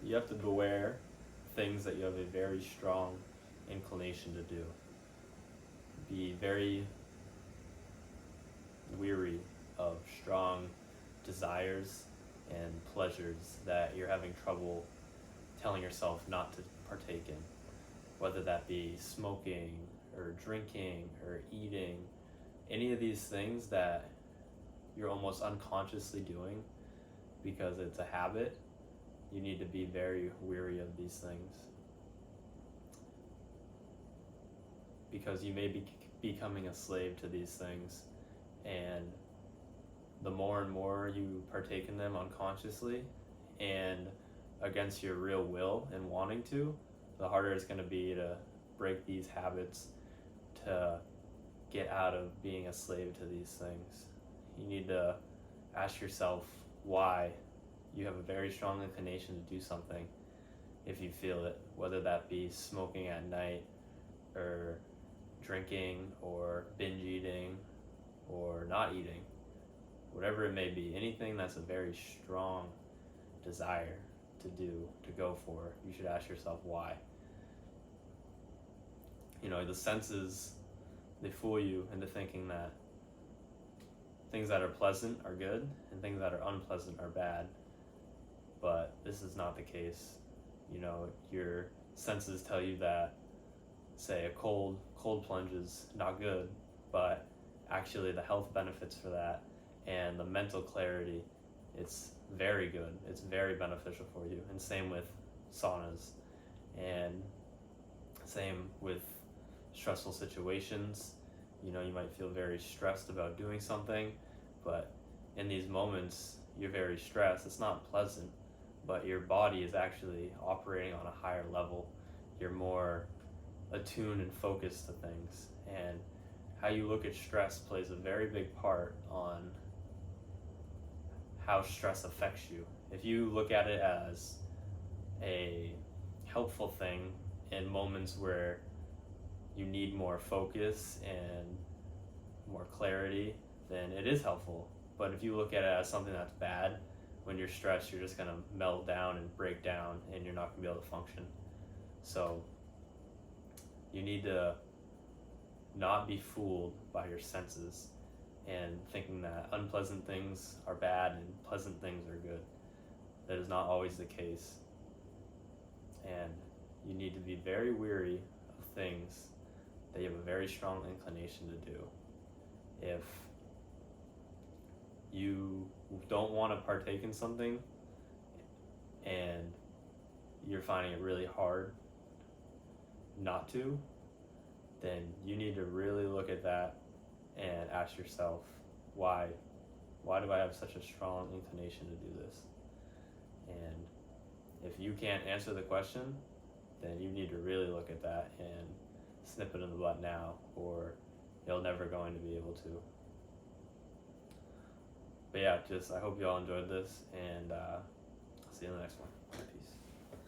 you have to beware things that you have a very strong inclination to do. Be very weary of strong desires and pleasures that you're having trouble telling yourself not to partake in, whether that be smoking or drinking or eating, any of these things that you're almost unconsciously doing because it's a habit. You need to be very weary of these things, because you may be becoming a slave to these things, and the more and more you partake in them unconsciously and against your real will and wanting to, the harder it's going to be to break these habits, to get out of being a slave to these things. You need to ask yourself why you have a very strong inclination to do something if you feel it, whether that be smoking at night or drinking or binge eating or not eating, whatever it may be, anything that's a very strong desire to do, to go for, you should ask yourself why. The senses, they fool you into thinking that things that are pleasant are good and things that are unpleasant are bad, but this is not the case. Your senses tell you that, say, a cold plunge is not good, but actually the health benefits for that and the mental clarity, it's very good, it's very beneficial for you. And same with saunas, and same with stressful situations. You might feel very stressed about doing something, but in these moments you're very stressed, it's not pleasant, but your body is actually operating on a higher level. You're more attuned and focused to things, and how you look at stress plays a very big part on how stress affects you. If you look at it as a helpful thing in moments where you need more focus and more clarity, then it is helpful. But if you look at it as something that's bad, when you're stressed, you're just going to melt down and break down, and you're not going to be able to function. So you need to not be fooled by your senses and thinking that unpleasant things are bad and pleasant things are good. That is not always the case. And you need to be very weary of things that you have a very strong inclination to do. If you don't want to partake in something and you're finding it really hard not to, then you need to really look at that and ask yourself, why do I have such a strong inclination to do this? And if you can't answer the question, then you need to really look at that and snip it in the butt now, or you're never going to be able to. But yeah, I hope you all enjoyed this, and see you in the next one.